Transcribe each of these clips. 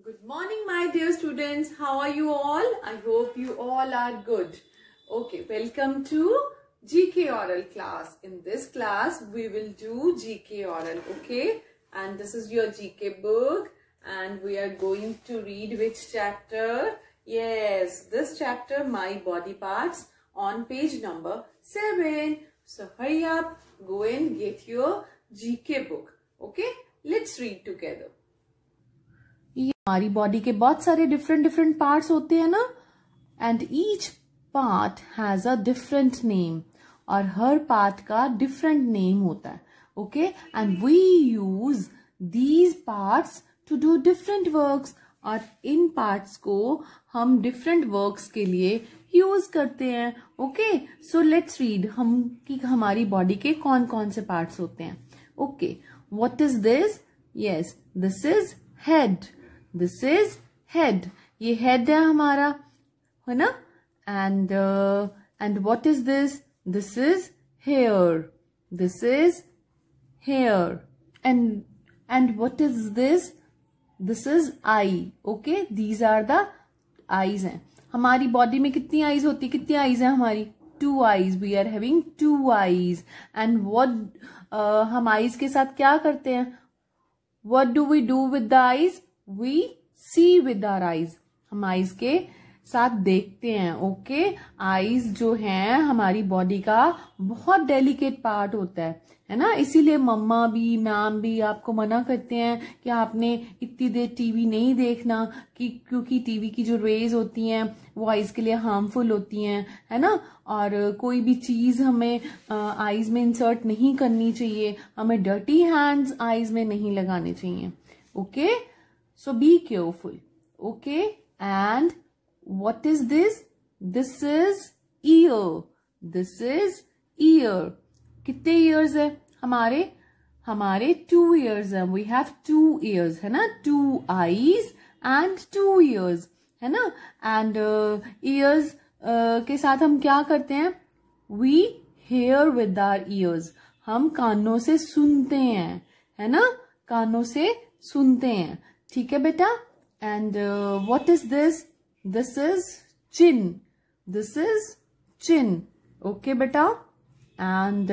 Good morning, my dear students. How are you all? I hope you all are good. Okay, welcome to GK oral class. In this class, we will do GK oral, okay? And this is your GK book and we are going to read which chapter? Yes, this chapter, My Body Parts, on page number 7. So hurry up, go and get your GK book, okay? Let's read together. हमारी body के बहुत सारे different parts होते हैं ना, and each part has a different name, और हर part का डिफरेंट नेम होता है, okay? And we use these parts to do different works, और इन पार्ट्स को हम डिफरेंट वर्क्स के लिए यूज करते हैं, ओके? सो लेट्स रीड हम कि हमारी बॉडी के कौन कौन से पार्ट्स होते हैं, okay? What is this? Yes, this is head. This is head. ये हेड है हमारा, है ना? And what is this? This is hair. This is hair. And what is this? This is eye, okay? These are the eyes हैं. हमारी body में कितनी eyes होती है? कितनी आईज है हमारी? 2 eyes. We are having 2 eyes. And what हम आईज के साथ क्या करते हैं? What do we do with the eyes? We see with our eyes. हम आईज के साथ देखते हैं, ओके? आईज जो हैं हमारी बॉडी का बहुत डेलिकेट पार्ट होता है ना? इसीलिए मम्मा भी, मैम भी आपको मना करते हैं कि आपने इतनी देर टीवी नहीं देखना, क्योंकि टीवी की जो रेज होती हैं वो आईज के लिए हार्मफुल होती हैं, है ना? और कोई भी चीज हमें आईज में इंसर्ट नहीं करनी चाहिए, हमें डर्टी हैंड्स आईज में नहीं लगाने चाहिए, okay? So be careful, okay? And what is this? This is ear. This is ear. कितने ears है हमारे 2 ears है. We have 2 ears, है ना? 2 eyes and 2 ears, है ना? And ears के साथ हम क्या करते हैं? We hear with our ears. हम कानों से सुनते हैं, है ना? कानों से सुनते हैं, ठीक है बेटा? And what is this? This is chin. This is chin, okay बेटा? And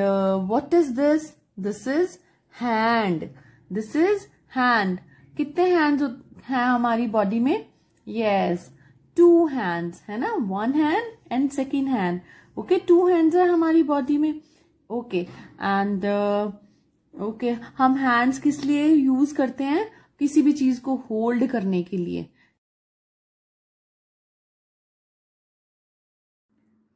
what is this? This is hand. This is hand. कितने हैंड्स हैं हमारी बॉडी में? यस, 2 हैंड्स, है ना? 1 hand and 2nd hand, okay? 2 hands है हमारी body में, ओके? एंड ओके, हम हैंड्स किस लिए यूज करते हैं? किसी भी चीज को होल्ड करने के लिए.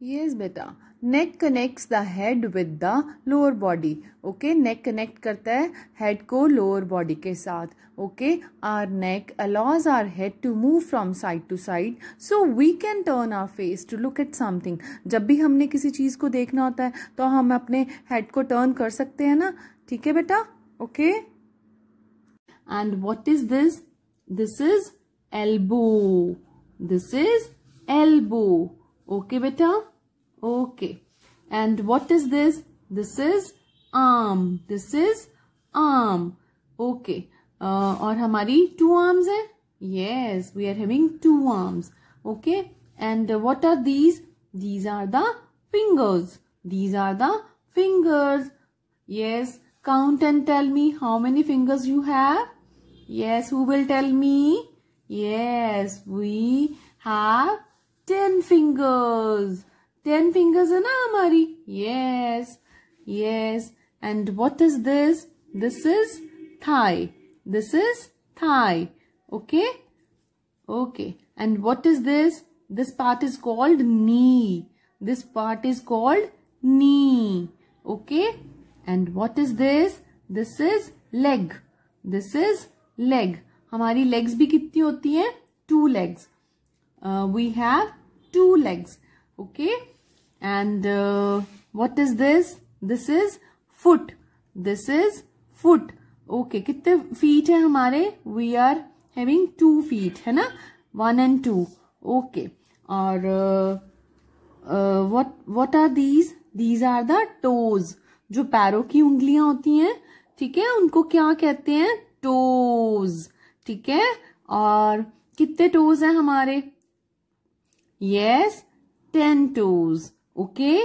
यस बेटा, neck connects the head with the lower body, okay? Neck connect करता है हेड को लोअर बॉडी के साथ, okay? Our neck allows our head to move from side to side, so we can turn our face to look at something. जब भी हमने किसी चीज को देखना होता है तो हम अपने हेड को टर्न कर सकते हैं ना, ठीक है बेटा? Okay? And what is this? This is elbow. This is elbow. Okay, beta? Okay. And what is this? This is arm. This is arm. Okay. और हमारी 2 arms है? Yes, we are having 2 arms. Okay. And what are these? These are the fingers. These are the fingers. Yes. Count and tell me how many fingers you have. Yes, who will tell me? Yes, we have 10 fingers. 10 fingers है ना हमारी? Yes, yes. And what is this? This is thigh. This is thigh. Okay? Okay. And what is this? This part is called knee. This part is called knee. Okay? And what is this? This is leg. This is leg. हमारी legs भी कितनी होती हैं? 2 legs. We have 2 legs. Okay? And what is this? This is foot. This is foot. Okay. कितने feet हैं हमारे? We are having 2 feet, है ना? 1 and 2. Okay. और what are these? These are the toes. जो पैरों की उंगलियां होती हैं, ठीक है? उनको क्या कहते हैं? टोज, ठीक है? और कितने टोज हैं हमारे? Yes, 10 toes. Okay,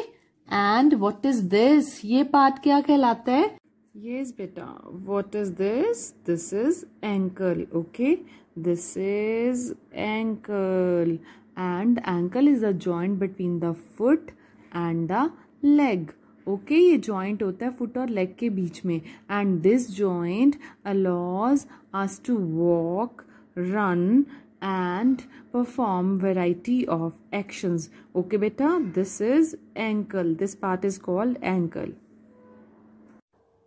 and what is this? ये पार्ट क्या कहलाता है? Yes बेटा, what is this? This is ankle. Okay, this is ankle, and ankle is the joint between the foot and the leg. Okay, ये joint होता है foot और leg के बीच में, and this joint allows us to walk, run and perform variety of actions. Okay beta, this is ankle. This part is called ankle.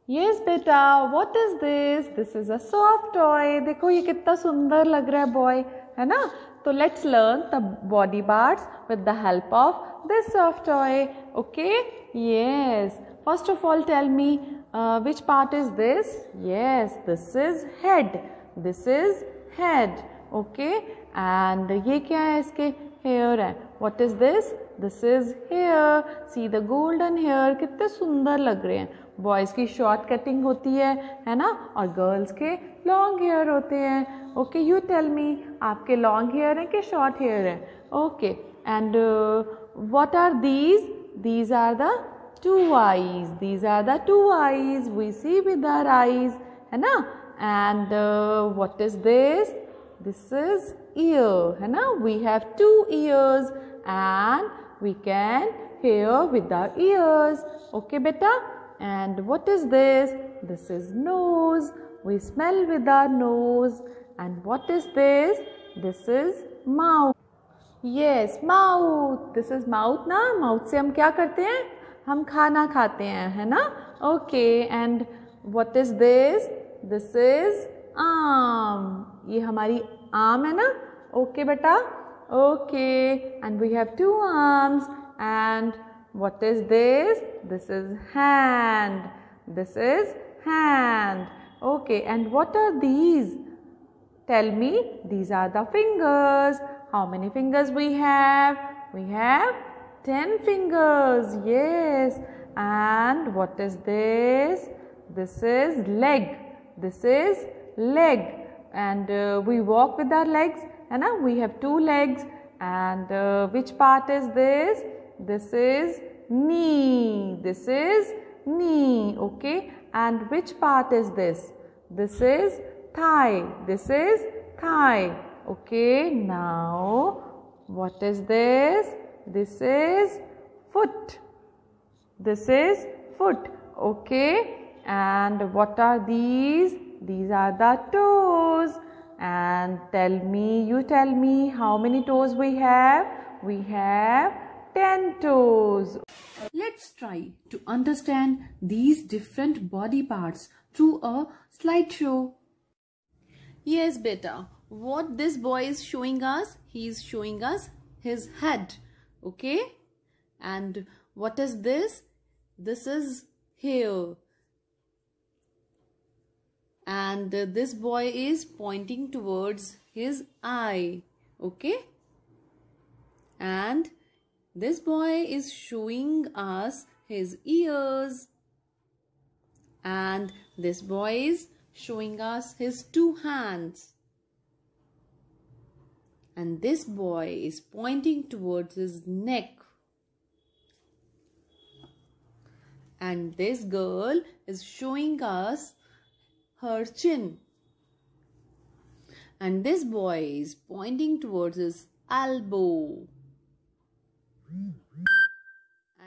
Yes beta, what is this? This is a soft toy. देखो ये कितना सुंदर लग रहा है boy, है ना? तो let's learn the body parts with the help of this soft toy. Okay? Yes. First of all, tell me which part is this? Yes, this is head. This is head. Okay, and ये क्या है? इसके hair है. What is this? This is hair. See the golden hair, कितने सुंदर लग रहे हैं. बॉयज़ की शॉर्ट कटिंग होती है ना, और गर्ल्स के लॉन्ग हेयर होते हैं. ओके, यू टेल मी, आपके लॉन्ग हेयर हैं कि शॉर्ट हेयर हैं? Okay, and what are these? These are the two eyes. These are the two eyes we see with our eyes, है ना. And what is this? This is ear, है ना. We have 2 ears and we can hear with our ears. Okay beta. And what is this? This is nose. We smell with our nose. And what is this? This is mouth. Yes, mouth. This is mouth ना. Mouth से हम क्या करते हैं? हम खाना खाते हैं, है ना. Okay. And what is this? This is arm. ये हमारी आर्म है ना. ओके बेटा. Okay, and we have 2 arms. And what is this? This is hand. This is hand. Okay, and what are these? Tell me. These are the fingers. How many fingers we have? We have 10 fingers. Yes. And what is this? This is leg. This is leg. And we walk with our legs, है ना. We have 2 legs. And which part is this? This is knee. This is knee. Okay. And which part is this? This is thigh. This is thigh. Okay. Now what is this? This is foot. This is foot. Okay. And what are these? These are the toes. And you tell me how many toes we have? We have 10 toes. Let's try to understand these different body parts through a slideshow. Yes beta, what this boy is showing us? He is showing us his head. Okay. And what is this? This is hair. And this boy is pointing towards his eye. Okay. And this boy is showing us his ears. And this boy is showing us his 2 hands. And this boy is pointing towards his neck. And this girl is showing us her chin. And this boy is pointing towards his elbow.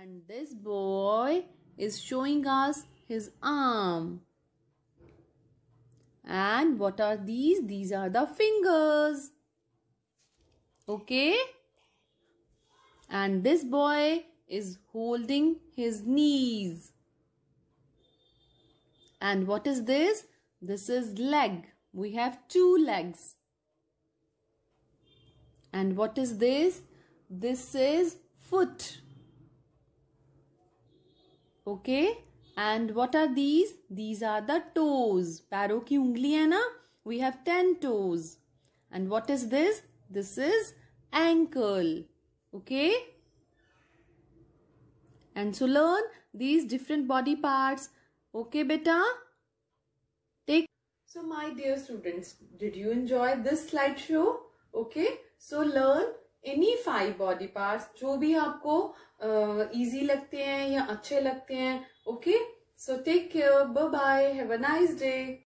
And this boy is showing us his arm. And what are these? These are the fingers. Okay. And this boy is holding his knees. And what is this? This is leg. We have 2 legs. And what is this? This is foot. Okay. And what are these? These are the toes. पैरों की उंगली है ना. We have 10 toes. And what is this? This is ankle. Okay. And so learn these different body parts. Okay beta. So my dear students, did you enjoy this slideshow? Okay, so learn any 5 body parts जो भी आपको easy लगते हैं या अच्छे लगते हैं. Okay, so take care, bye bye, have a nice day.